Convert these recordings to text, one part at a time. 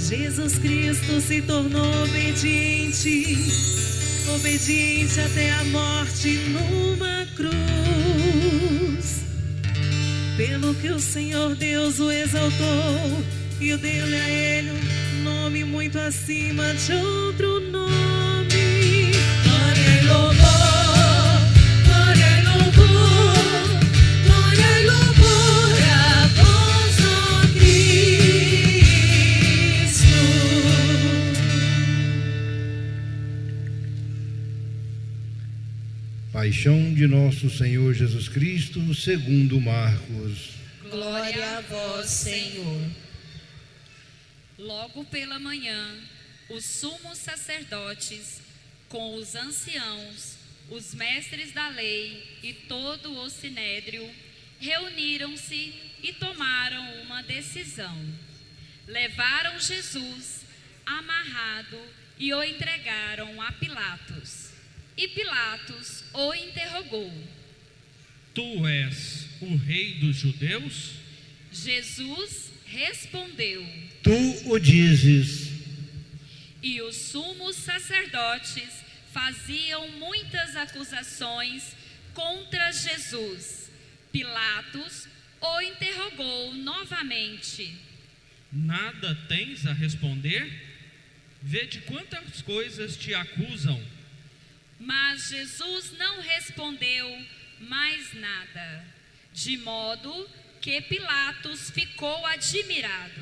Jesus Cristo se tornou obediente, obediente até a morte numa cruz. Pelo que o Senhor Deus o exaltou e deu-lhe a ele um nome muito acima de outro nome. Glória e louvor, glória e louvor, glória e louvor a vós, ó Cristo. Paixão de nosso Senhor Jesus Cristo, segundo Marcos. Glória a vós, Senhor. Logo pela manhã, os sumos sacerdotes, com os anciãos, os mestres da lei e todo o sinédrio, reuniram-se e tomaram uma decisão. Levaram Jesus amarrado e o entregaram a Pilatos. E Pilatos o interrogou: Tu és o rei dos judeus? Jesus respondeu: Tu o dizes. E os sumos sacerdotes faziam muitas acusações contra Jesus. Pilatos o interrogou novamente: Nada tens a responder? Vede quantas coisas te acusam. Mas Jesus não respondeu mais nada, de modo que Pilatos ficou admirado.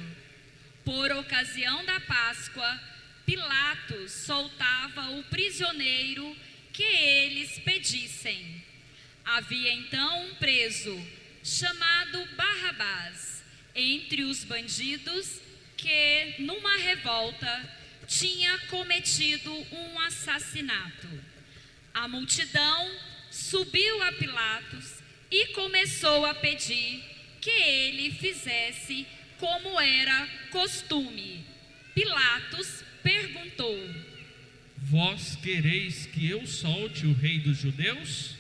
Por ocasião da Páscoa, Pilatos soltava o prisioneiro que eles pedissem. Havia então um preso, chamado Barrabás, entre os bandidos que, numa revolta, tinha cometido um assassinato. A multidão subiu a Pilatos e começou a pedir que ele fizesse como era costume. Pilatos perguntou: Vós quereis que eu solte o rei dos judeus?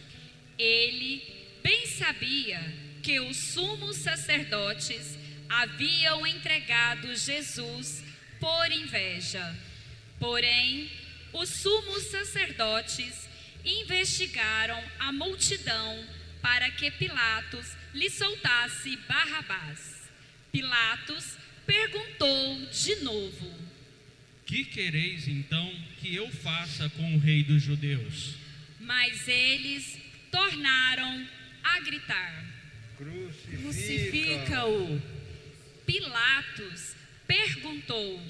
Ele bem sabia que os sumos sacerdotes haviam entregado Jesus por inveja. Porém, os sumos sacerdotes investigaram a multidão para que Pilatos lhe soltasse Barrabás. Pilatos perguntou de novo: Que quereis então que eu faça com o rei dos judeus? Mas eles tornaram a gritar: Crucifica-o. Pilatos perguntou: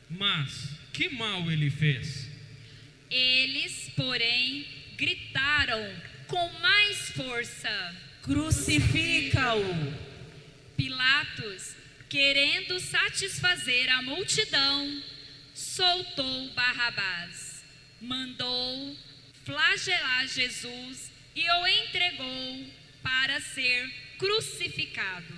Mas que mal ele fez? Eles, porém, gritaram com mais força: Crucifica-o. Pilatos, querendo satisfazer a multidão, soltou Barrabás, mandou flagelar Jesus e o entregou para ser crucificado.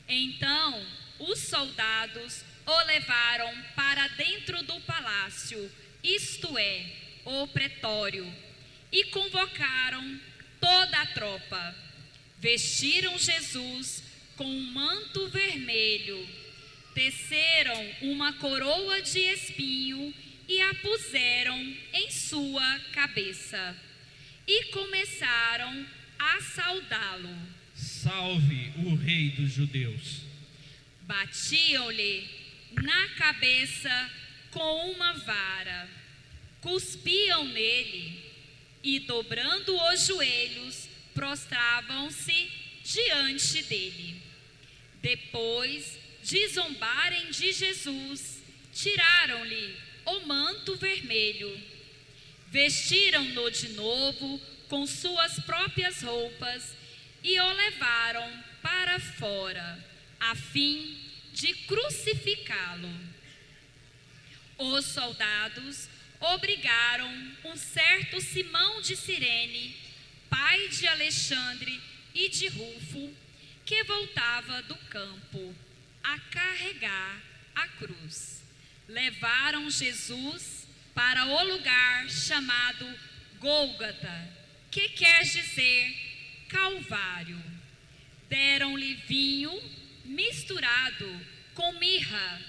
Então, os soldados o levaram para dentro do palácio, isto é, o pretório, e convocaram toda a tropa. Vestiram Jesus com um manto vermelho, teceram uma coroa de espinho e a puseram em sua cabeça, e começaram a saudá-lo. Salve o rei dos judeus. Batiam-lhe na cabeça com uma vara, cuspiam nele e, dobrando os joelhos, prostravam-se diante dele. Depois de zombarem de Jesus, tiraram-lhe o manto vermelho, vestiram-no de novo com suas próprias roupas e o levaram para fora, a fim de crucificá-lo. Os soldados obrigaram um certo Simão de Cirene, pai de Alexandre e de Rufo, que voltava do campo, a carregar a cruz. Levaram Jesus para o lugar chamado Gólgota, que quer dizer Calvário. Deram-lhe vinho misturado com mirra.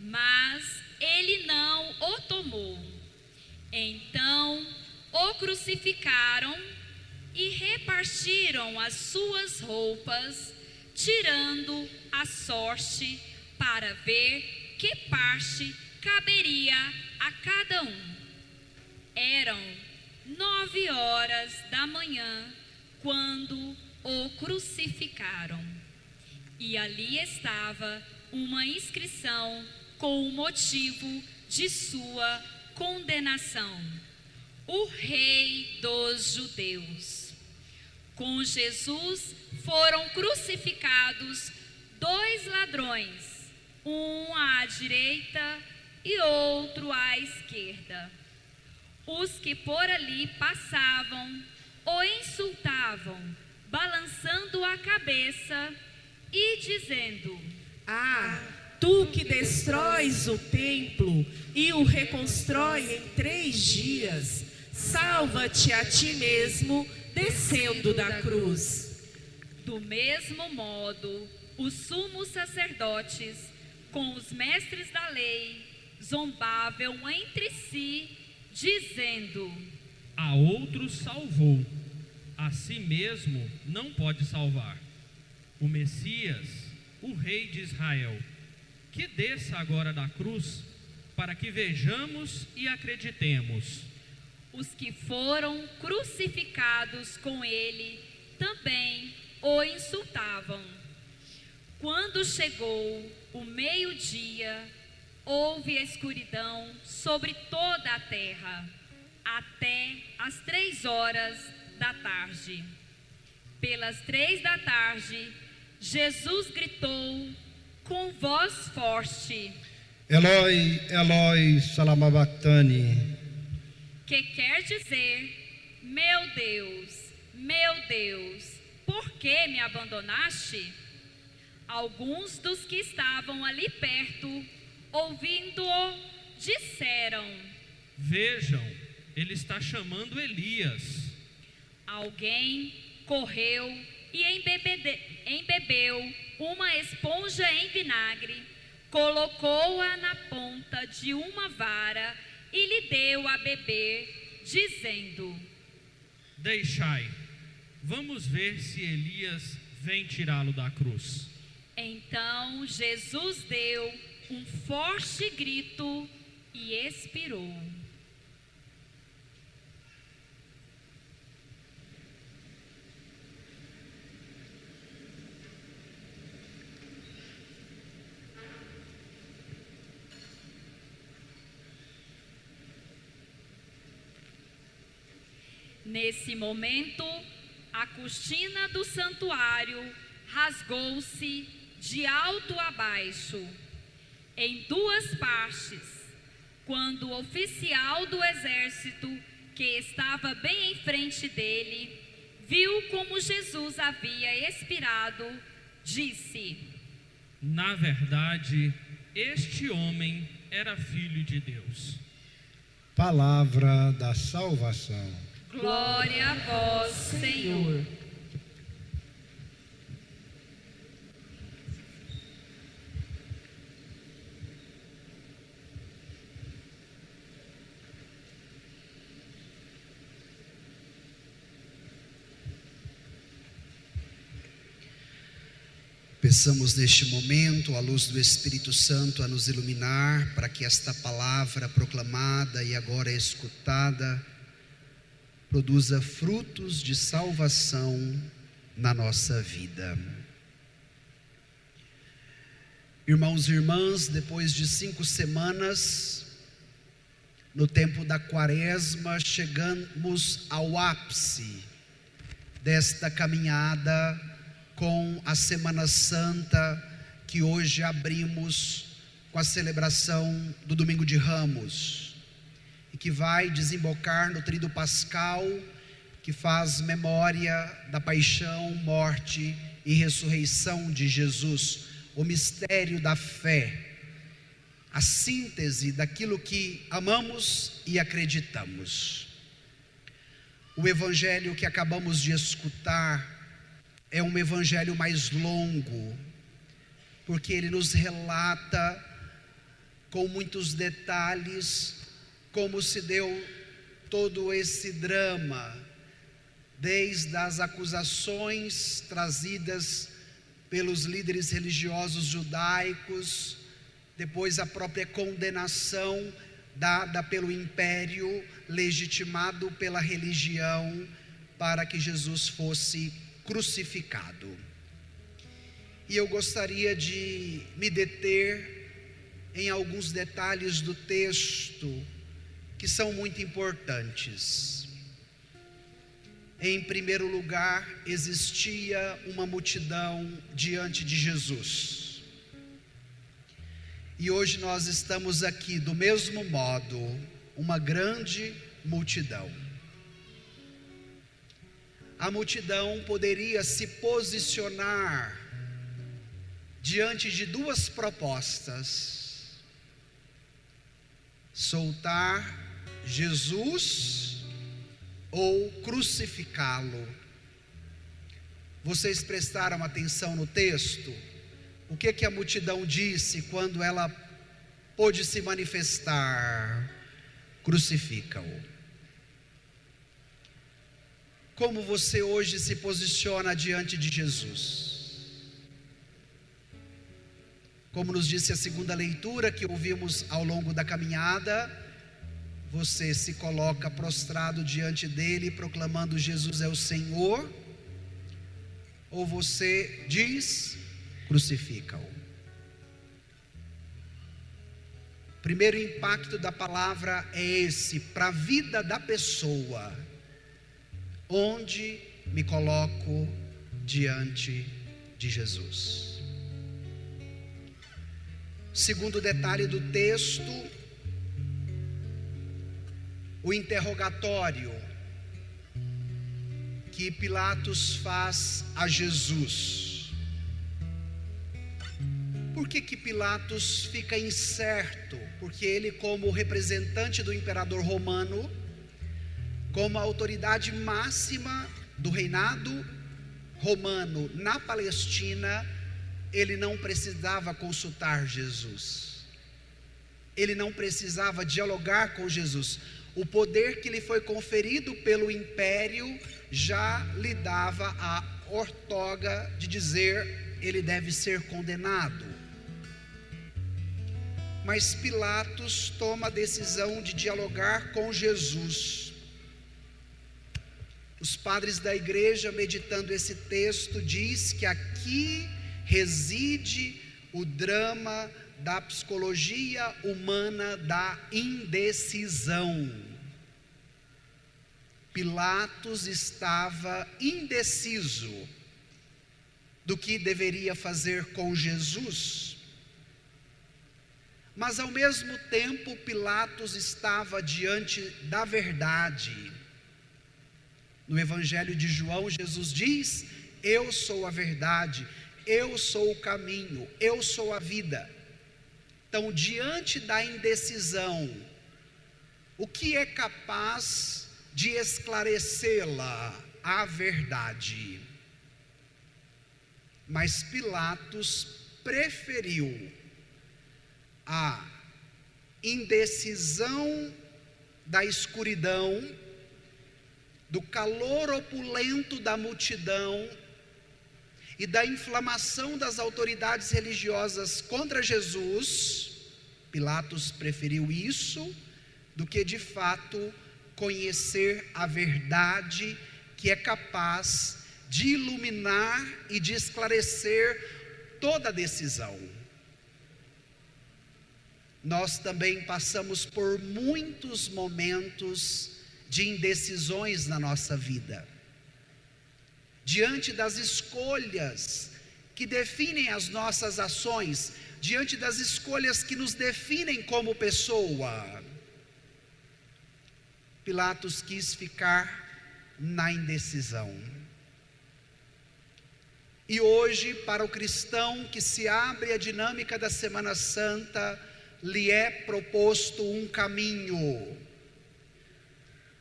mas ele não o tomou. Então o crucificaram e repartiram as suas roupas, tirando a sorte para ver que parte caberia a cada um. Eram 9 horas da manhã quando o crucificaram. E ali estava uma inscrição com o motivo de sua condenação: o Rei dos Judeus. Com Jesus foram crucificados 2 ladrões, um à direita e outro à esquerda. Os que por ali passavam o insultavam, balançando a cabeça e dizendo: Ah, tu que destróis o templo e o reconstrói em 3 dias, salva-te a ti mesmo, descendo da cruz. Do mesmo modo, os sumos sacerdotes, com os mestres da lei, zombavam entre si, dizendo: A outros salvou, a si mesmo não pode salvar. O Messias, o Rei de Israel, que desça agora da cruz, para que vejamos e acreditemos. Os que foram crucificados com ele também o insultavam. Quando chegou o meio-dia, houve escuridão sobre toda a terra, até as 3 horas da tarde. Pelas 3 da tarde, Jesus gritou com voz forte: Eloi, Eloi, lama sabachthani, que quer dizer: meu Deus, por que me abandonaste? Alguns dos que estavam ali perto, ouvindo-o, disseram: Vejam, ele está chamando Elias. Alguém correu e embebeu uma esponja em vinagre, colocou-a na ponta de uma vara e lhe deu a beber, dizendo: Deixai, vamos ver se Elias vem tirá-lo da cruz. Então Jesus deu um forte grito e expirou. Nesse momento, a cortina do santuário rasgou-se de alto a baixo, em 2 partes, quando o oficial do exército, que estava bem em frente dele, viu como Jesus havia expirado, disse: Na verdade, este homem era filho de Deus. Palavra da salvação. Glória a vós, Senhor. Peçamos neste momento a luz do Espírito Santo a nos iluminar, para que esta palavra proclamada e agora escutada produza frutos de salvação na nossa vida. Irmãos e irmãs, depois de 5 semanas, no tempo da Quaresma, chegamos ao ápice desta caminhada com a Semana Santa, que hoje abrimos com a celebração do Domingo de Ramos, e que vai desembocar no Tríduo Pascal, que faz memória da paixão, morte e ressurreição de Jesus, o mistério da fé, a síntese daquilo que amamos e acreditamos. O evangelho que acabamos de escutar é um evangelho mais longo, porque ele nos relata com muitos detalhes, como se deu todo esse drama, desde as acusações trazidas pelos líderes religiosos judaicos, depois a própria condenação dada pelo império, legitimado pela religião, para que Jesus fosse crucificado. E eu gostaria de me deter em alguns detalhes do texto que são muito importantes. Em primeiro lugar, existia uma multidão diante de Jesus. E hoje nós estamos aqui do mesmo modo, uma grande multidão. A multidão poderia se posicionar diante de duas propostas: soltar Jesus ou crucificá-lo. Vocês prestaram atenção no texto? O que a multidão disse quando ela pôde se manifestar? Crucifica-o. Como você hoje se posiciona diante de Jesus? Como nos disse a segunda leitura que ouvimos ao longo da caminhada, você se coloca prostrado diante dele, proclamando Jesus é o Senhor, ou você diz, crucifica-o? Primeiro impacto da palavra é esse, para a vida da pessoa: onde me coloco diante de Jesus? Segundo detalhe do texto, o interrogatório que Pilatos faz a Jesus. Por que Pilatos fica incerto? Porque ele, como representante do imperador romano, como a autoridade máxima do reinado romano na Palestina, ele não precisava consultar Jesus, ele não precisava dialogar com Jesus. O poder que lhe foi conferido pelo império já lhe dava a ortoga de dizer: ele deve ser condenado. Mas Pilatos toma a decisão de dialogar com Jesus. Os padres da igreja, meditando esse texto, diz que aqui reside o drama da psicologia humana da indecisão. Pilatos estava indeciso do que deveria fazer com Jesus, mas ao mesmo tempo Pilatos estava diante da verdade. No Evangelho de João, Jesus diz: eu sou a verdade, eu sou o caminho, eu sou a vida. Então, diante da indecisão, o que é capaz de esclarecê-la? A verdade. Mas Pilatos preferiu a indecisão da escuridão, do calor opulento da multidão e da inflamação das autoridades religiosas contra Jesus. Pilatos preferiu isso do que de fato conhecer a verdade, que é capaz de iluminar e de esclarecer toda a decisão. Nós também passamos por muitos momentos de indecisões na nossa vida, diante das escolhas que definem as nossas ações, diante das escolhas que nos definem como pessoa. Pilatos quis ficar na indecisão. E hoje, para o cristão que se abre à dinâmica da Semana Santa, lhe é proposto um caminho.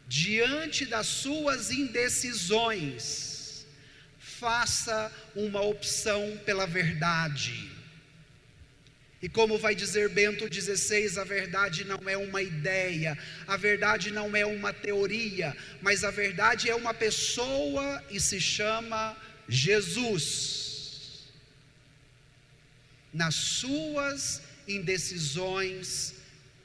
Diante das suas indecisões, faça uma opção pela verdade. E como vai dizer Bento XVI, a verdade não é uma ideia, a verdade não é uma teoria, mas a verdade é uma pessoa e se chama Jesus. Nas suas indecisões,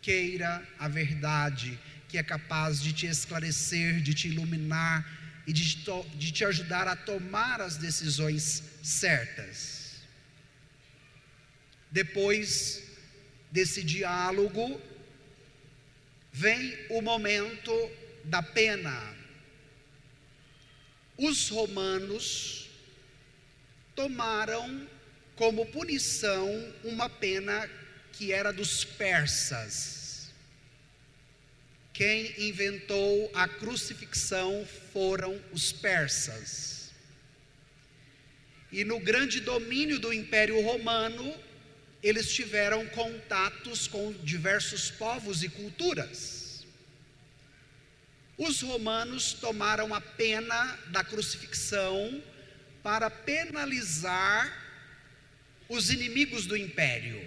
queira a verdade, que é capaz de te esclarecer, de te iluminar e de te ajudar a tomar as decisões certas. Depois desse diálogo, vem o momento da pena. Os romanos tomaram como punição uma pena que era dos persas. Quem inventou a crucifixão foram os persas. E no grande domínio do Império Romano, eles tiveram contatos com diversos povos e culturas. Os romanos tomaram a pena da crucifixão para penalizar os inimigos do império,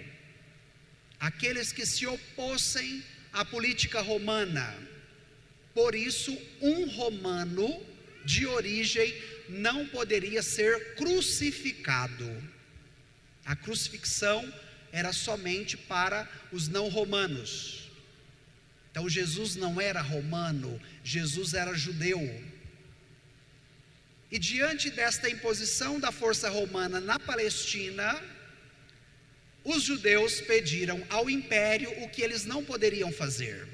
aqueles que se opossem à política romana. Por isso, um romano de origem não poderia ser crucificado. A crucifixão era somente para os não romanos. Então Jesus não era romano, Jesus era judeu. E diante desta imposição da força romana na Palestina, os judeus pediram ao império o que eles não poderiam fazer.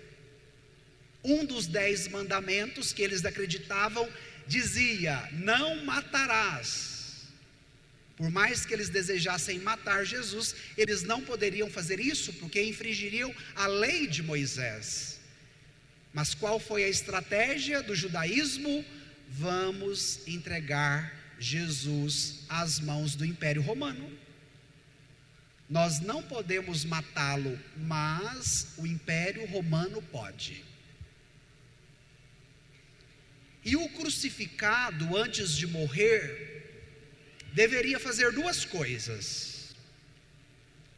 Um dos 10 mandamentos que eles acreditavam dizia: não matarás. Por mais que eles desejassem matar Jesus, eles não poderiam fazer isso, porque infringiriam a lei de Moisés. Mas qual foi a estratégia do judaísmo? Vamos entregar Jesus às mãos do Império Romano. Nós não podemos matá-lo, mas o Império Romano pode. E o crucificado, antes de morrer, deveria fazer 2 coisas.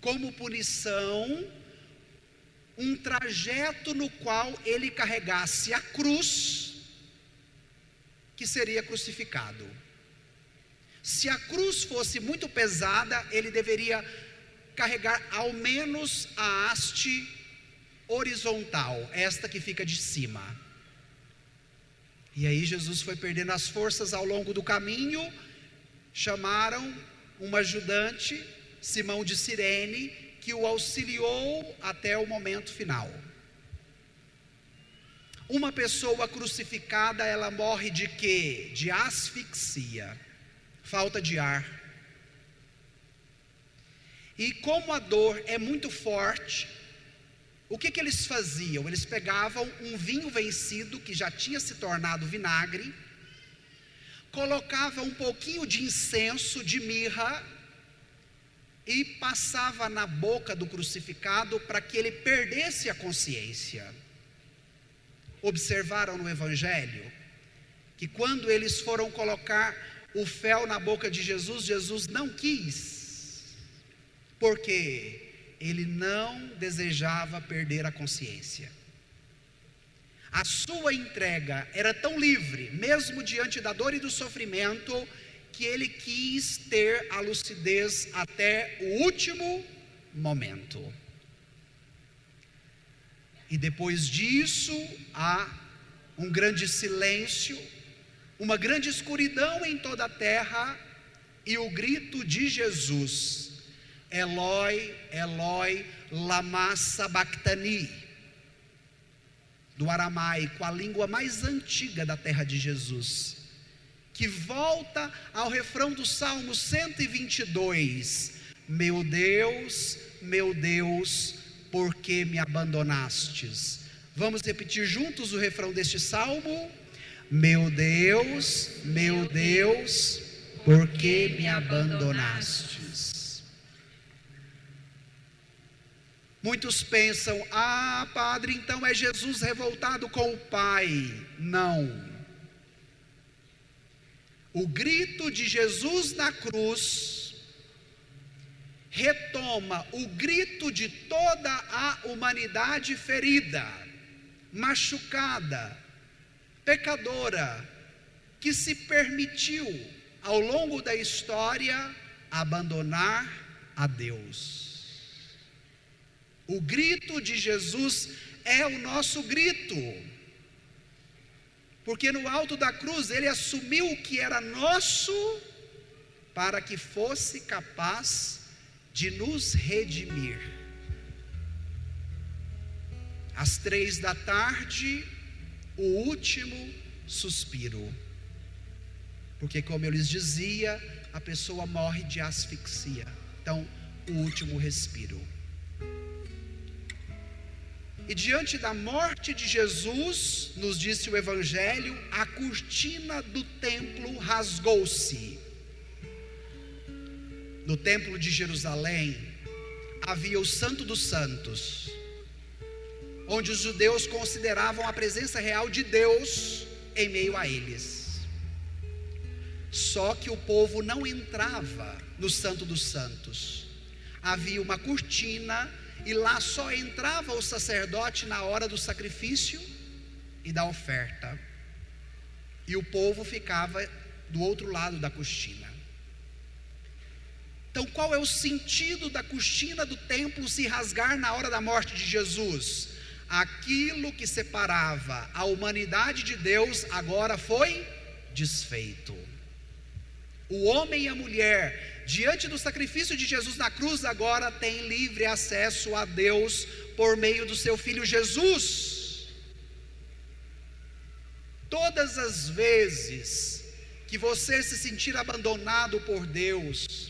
Como punição, um trajeto no qual ele carregasse a cruz, que seria crucificado. Se a cruz fosse muito pesada, ele deveria carregar ao menos a haste horizontal, esta que fica de cima. E aí Jesus foi perdendo as forças ao longo do caminho. Chamaram um ajudante, Simão de Cirene, que o auxiliou até o momento final. Uma pessoa crucificada, ela morre de quê? De asfixia, falta de ar. E como a dor é muito forte, o que eles faziam? Eles pegavam um vinho vencido, que já tinha se tornado vinagre, colocava um pouquinho de incenso, de mirra, e passava na boca do crucificado para que ele perdesse a consciência. Observaram no Evangelho que quando eles foram colocar o fel na boca de Jesus, Jesus não quis, porque ele não desejava perder a consciência. A sua entrega era tão livre, mesmo diante da dor e do sofrimento, que ele quis ter a lucidez até o último momento. E depois disso, há um grande silêncio, uma grande escuridão em toda a terra, e o grito de Jesus: Eloi, Eloi, lama sabachthani. Do aramaico, a língua mais antiga da terra de Jesus, que volta ao refrão do Salmo 122, meu Deus, por que me abandonastes? Vamos repetir juntos o refrão deste salmo? Meu Deus, por que me abandonastes? Muitos pensam: padre, então é Jesus revoltado com o Pai. Não. O grito de Jesus na cruz retoma o grito de toda a humanidade ferida, machucada, pecadora, que se permitiu ao longo da história abandonar a Deus. O grito de Jesus é o nosso grito, porque no alto da cruz ele assumiu o que era nosso para que fosse capaz de nos redimir. Às 15h, o último suspiro, porque, como eu lhes dizia, a pessoa morre de asfixia. Então, o último respiro. E diante da morte de Jesus, nos disse o Evangelho, a cortina do templo rasgou-se. No templo de Jerusalém havia o Santo dos Santos, onde os judeus consideravam a presença real de Deus em meio a eles. Só que o povo não entrava no Santo dos Santos. Havia uma cortina e lá só entrava o sacerdote na hora do sacrifício e da oferta. E o povo ficava do outro lado da cortina. Então, qual é o sentido da cortina do templo se rasgar na hora da morte de Jesus? Aquilo que separava a humanidade de Deus agora foi desfeito. O homem e a mulher, diante do sacrifício de Jesus na cruz, agora têm livre acesso a Deus por meio do seu Filho Jesus. Todas as vezes que você se sentir abandonado por Deus,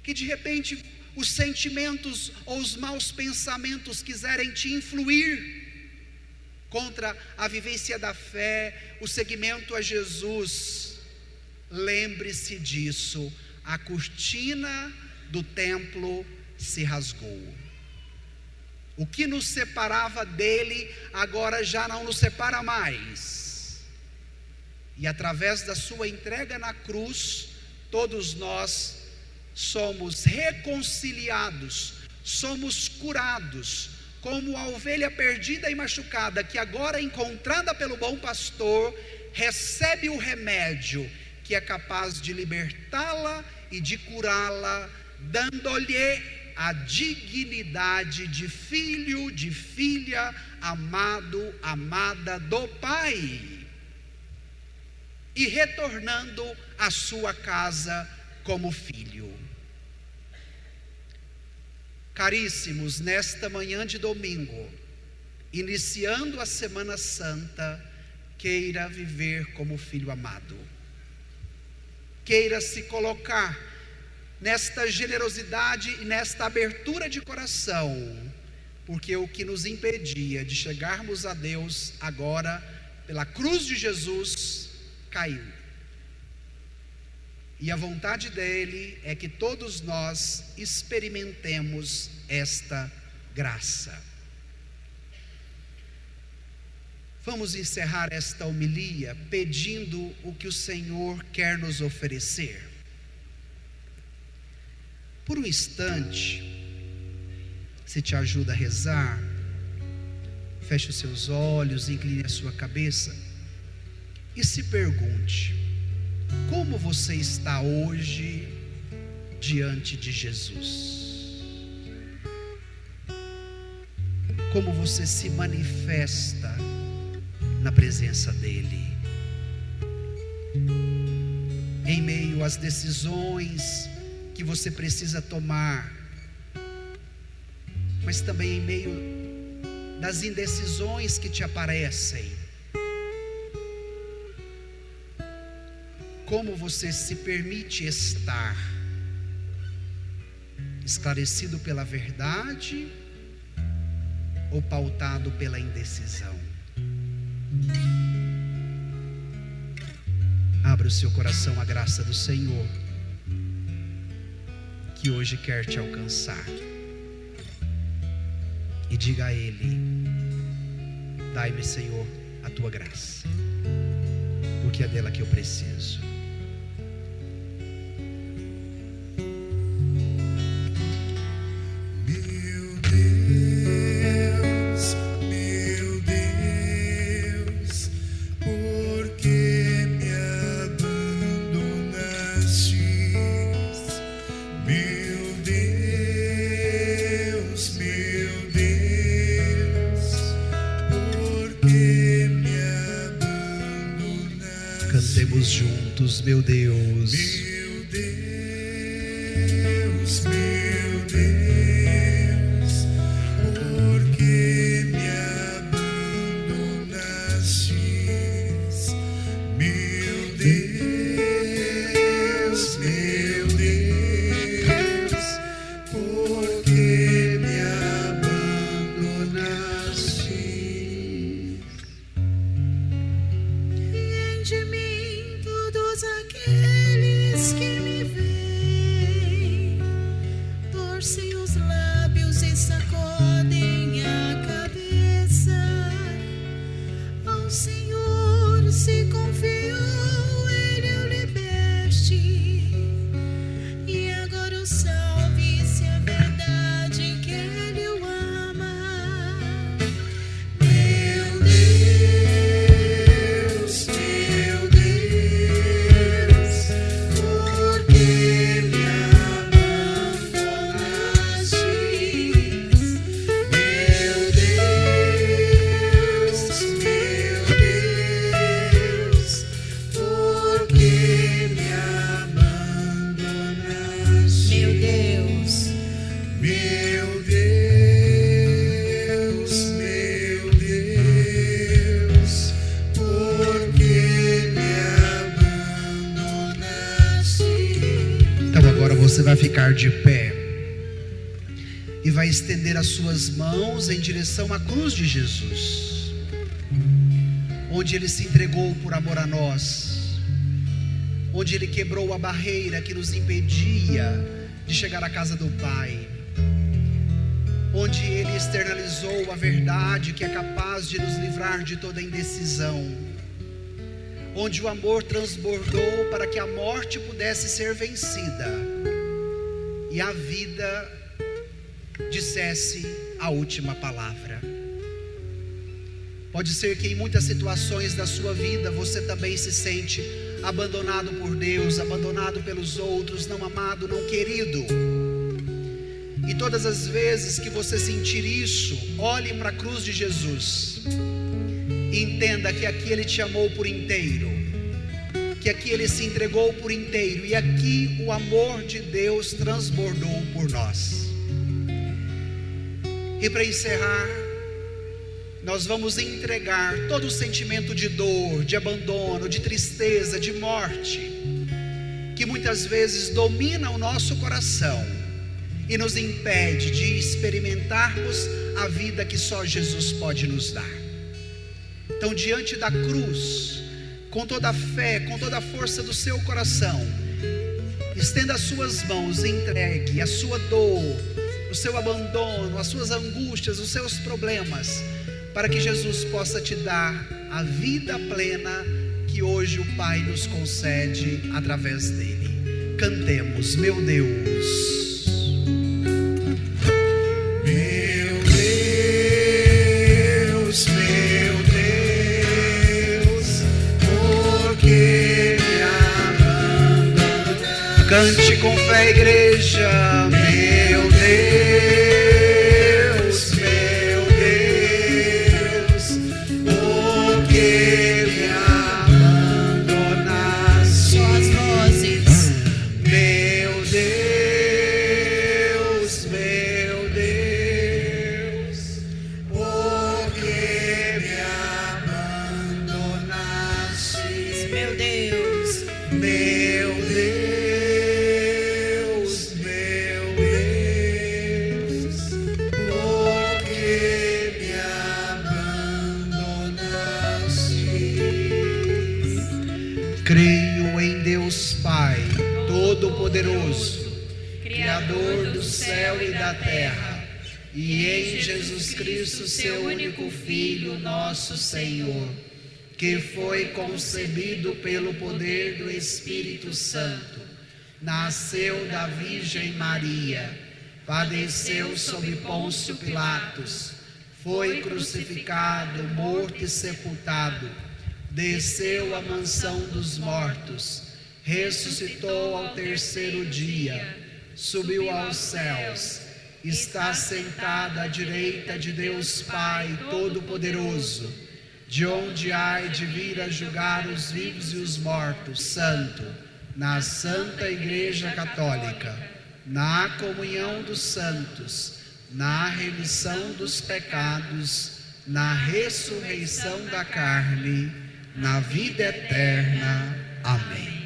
que de repente os sentimentos ou os maus pensamentos quiserem te influir contra a vivência da fé, o seguimento a Jesus, lembre-se disso, a cortina do templo se rasgou. O que nos separava dele, agora já não nos separa mais. E através da sua entrega na cruz, todos nós somos reconciliados, somos curados, como a ovelha perdida e machucada, que agora encontrada pelo bom pastor, recebe o remédio, que é capaz de libertá-la e de curá-la, dando-lhe a dignidade de filho, de filha, amado, amada do Pai, e retornando à sua casa como filho. Caríssimos, nesta manhã de domingo, iniciando a Semana Santa, queira viver como filho amado. Queira se colocar nesta generosidade e nesta abertura de coração, porque o que nos impedia de chegarmos a Deus agora, pela cruz de Jesus, caiu. E a vontade dele é que todos nós experimentemos esta graça. Vamos encerrar esta homilia pedindo o que o Senhor quer nos oferecer. Por um instante, se te ajuda a rezar, feche os seus olhos, incline a sua cabeça e se pergunte: como você está hoje diante de Jesus? Como você se manifesta na presença dele? Em meio às decisões que você precisa tomar, mas também em meio das indecisões que te aparecem, como você se permite estar esclarecido pela verdade ou pautado pela indecisão? Abra o seu coração à graça do Senhor, que hoje quer te alcançar, e diga a Ele: dai-me, Senhor, a tua graça, porque é dela que eu preciso. juntos, meu Deus. Meu Deus, meu Deus, por que me abandonastes? Meu Deus, por que me abandonastes? De mim todos aqueles que me veem, torcem os lábios e sacodem a cabeça. Ao Senhor se confiou, Ele o liberte, e agora o salve, se é verdade que Ele o ama. Meu Deus, por que me abandonastes? Meu Deus, por que me abandonastes? Meu Deus, por que me abandonastes? Então agora você vai ficar de pé e vai estender as suas mãos em direção à cruz de Jesus, onde Ele se entregou por amor a nós, onde Ele quebrou a barreira que nos impedia de chegar à casa do Pai, onde Ele externalizou a verdade que é capaz de nos livrar de toda indecisão, onde o amor transbordou para que a morte pudesse ser vencida e a vida dissesse a última palavra. Pode ser que em muitas situações da sua vida você também se sente abandonado por Deus, abandonado pelos outros, não amado, não querido. E todas as vezes que você sentir isso, olhe para a cruz de Jesus e entenda que aqui Ele te amou por inteiro, que aqui Ele se entregou por inteiro, e aqui o amor de Deus transbordou por nós. E para encerrar, nós vamos entregar todo o sentimento de dor, de abandono, de tristeza, de morte, que muitas vezes domina o nosso coração e nos impede de experimentarmos a vida que só Jesus pode nos dar. Então, diante da cruz, com toda a fé, com toda a força do seu coração, estenda as suas mãos e entregue a sua dor, o seu abandono, as suas angústias, os seus problemas, para que Jesus possa te dar a vida plena que hoje o Pai nos concede através dele. Cantemos, meu Deus. Cante com fé, igreja. Meu Deus, por que me abandonaste? Só as vozes. Meu Deus, por que me abandonaste? Meu Deus, creio em Deus Pai Todo-Poderoso, Criador do céu e da terra, e em Jesus Cristo, seu único Filho, nosso Senhor, que foi concebido pelo poder do Espírito Santo, nasceu da Virgem Maria, padeceu sob Pôncio Pilatos, foi crucificado, morto e sepultado, desceu à mansão dos mortos, ressuscitou ao terceiro dia, subiu aos céus, está sentado à direita de Deus Pai Todo-Poderoso, de onde há de vir a julgar os vivos e os mortos, santo, na Santa Igreja Católica, na comunhão dos santos, na remissão dos pecados, na ressurreição da carne, na vida eterna. Amém.